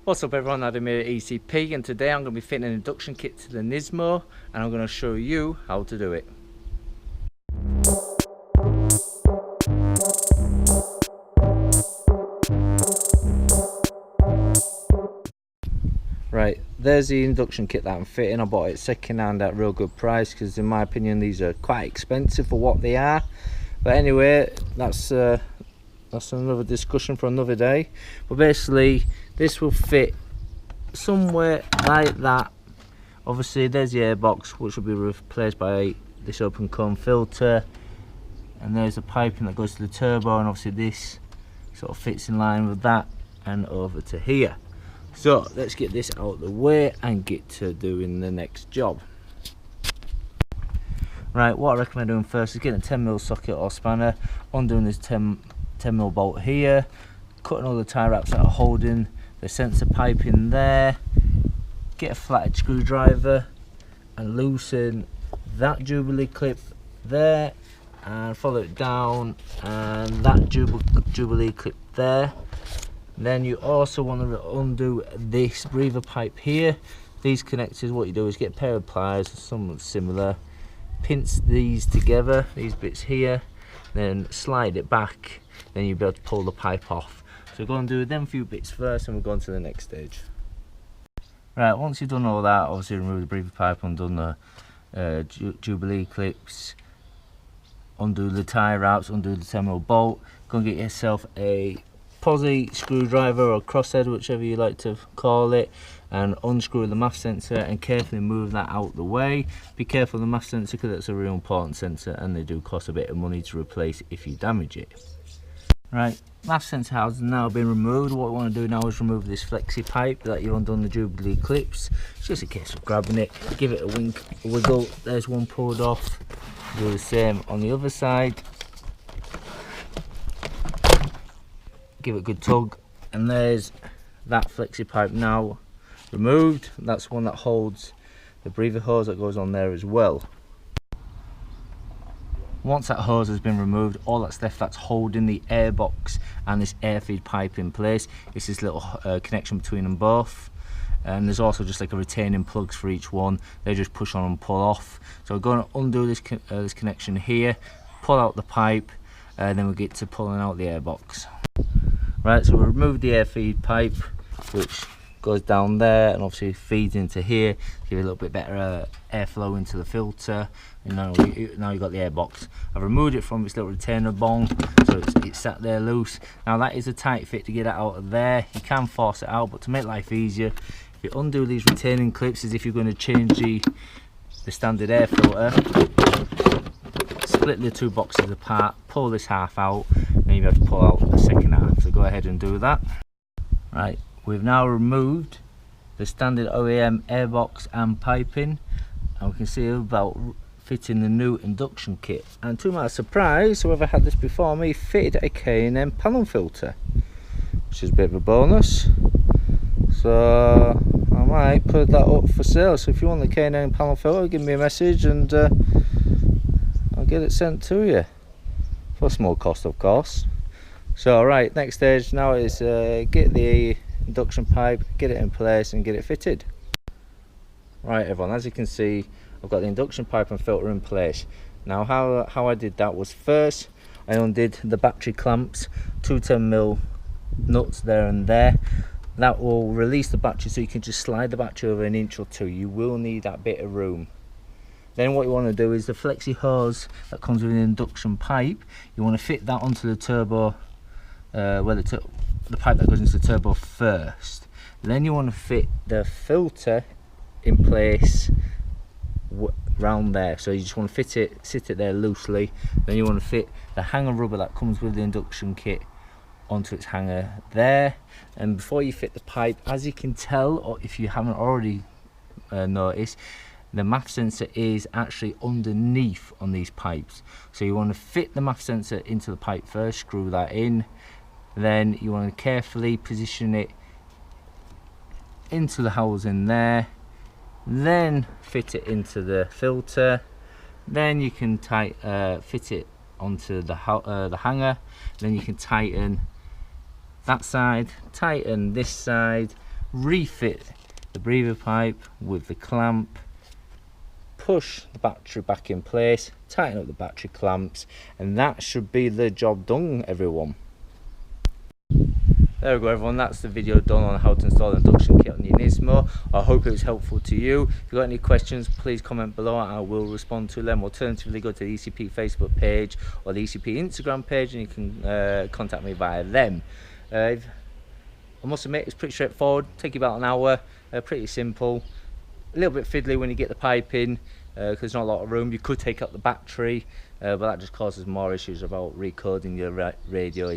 What's up everyone, Adam here at ECP, and today I'm going to be fitting an induction kit to the Nismo and I'm going to show you how to do it. Right, there's the induction kit that I'm fitting. I bought it second hand at a real good price because in my opinion these are quite expensive for what they are. But anyway, that's another discussion for another day. But basically this will fit somewhere like that. Obviously there's the airbox, which will be replaced by this open cone filter, and there's a piping that goes to the turbo, and obviously this sort of fits in line with that and over to here. So let's get this out of the way and get to doing the next job. Right, what I recommend doing first is getting a 10mm socket or spanner, undoing this 10mm bolt here, cutting all the tie wraps that are holding the sensor pipe in there, get a flathead screwdriver and loosen that Jubilee clip there, and follow it down, and that Jubilee clip there. Then you also want to undo this breather pipe here. These connectors, what you do is get a pair of pliers or something similar, pinch these together, these bits here, then slide it back, then you'll be able to pull the pipe off. So we're going to do them few bits first and we'll go on to the next stage. Right, once you've done all that, obviously remove the breather pipe, undo the Jubilee clips, undo the tie wraps, undo the 10mm bolt. Go and get yourself a posi screwdriver or crosshead, whichever you like to call it, and unscrew the MAF sensor and carefully move that out the way. Be careful of the MAF sensor because it's a real important sensor and they do cost a bit of money to replace if you damage it. Right, MAF sensor house has now been removed. What we want to do now is remove this flexi pipe that you've undone the Jubilee clips. It's just a case of grabbing it, give it a wiggle. There's one pulled off. Do the same on the other side. Give it a good tug, and there's that flexi pipe now removed. That's one that holds the breather hose that goes on there as well. Once that hose has been removed, all that's left that's holding the airbox and this air feed pipe in place is this little connection between them both, and there's also just like a retaining plugs for each one. They just push on and pull off. So we're going to undo this connection here, pull out the pipe, and then we'll get to pulling out the airbox. Right, so we removed the air feed pipe, which goes down there and obviously feeds into here, give it a little bit better airflow into the filter. And now you've got the airbox. I've removed it from its little retainer bong, so it's sat there loose. Now that is a tight fit to get it out of there. You can force it out, but to make life easier, if you undo these retaining clips as if you're going to change the standard air filter, split the two boxes apart, pull this half out, and then you have to pull out the second half. So go ahead and do that. Right, we've now removed the standard OEM airbox and piping, and we can see about fitting the new induction kit. And to my surprise, whoever had this before me fitted a K&N panel filter, which is a bit of a bonus. So I might put that up for sale. So if you want the K&N panel filter, give me a message and I'll get it sent to you for a small cost, of course. So right, next stage now is get the induction pipe, get it in place and get it fitted. Right everyone, as you can see, I've got the induction pipe and filter in place. Now how I did that was, first I undid the battery clamps, two 10mm nuts there and there. That will release the battery, so you can just slide the battery over an inch or two. You will need that bit of room. Then what you want to do is the flexi hose that comes with an induction pipe, you want to fit that onto the turbo, the pipe that goes into the turbo first. Then you want to fit the filter in place round there, so you just want to sit it there loosely. Then you want to fit the hanger rubber that comes with the induction kit onto its hanger there. And before you fit the pipe, as you can tell, or if you haven't already noticed, the MAF sensor is actually underneath on these pipes. So you want to fit the MAF sensor into the pipe first, screw that in, then you want to carefully position it into the holes in there, then fit it into the filter. Then you can fit it onto the hanger. Then you can tighten that side, tighten this side, refit the breather pipe with the clamp, push the battery back in place, tighten up the battery clamps, and that should be the job done, everyone. There we go, everyone, that's the video done on how to install an induction kit on your Nismo. I hope it was helpful to you. If you've got any questions, please comment below and I will respond to them. Alternatively, go to the ECP Facebook page or the ECP Instagram page and you can contact me via them. I must admit, it's pretty straightforward, take you about an hour, pretty simple. A little bit fiddly when you get the pipe in, because there's not a lot of room. You could take out the battery, but that just causes more issues about recoding your radio,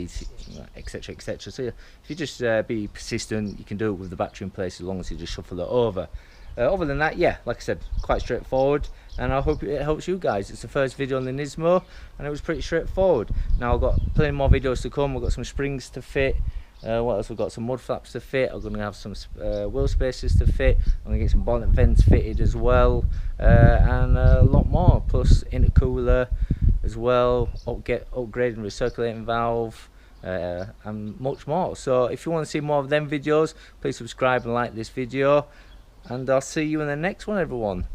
etc, etc. So if you just be persistent, you can do it with the battery in place as long as you just shuffle it over. Other than that, yeah, like I said, quite straightforward, and I hope it helps you guys. It's the first video on the Nismo and it was pretty straightforward. Now I've got plenty more videos to come. We've got some springs to fit. What else? We've got some mud flaps to fit. I'm going to have some wheel spacers to fit. I'm going to get some bonnet vents fitted as well, and a lot more, plus intercooler as well, upgrading recirculating valve, and much more. So if you want to see more of them videos, please subscribe and like this video, and I'll see you in the next one, everyone.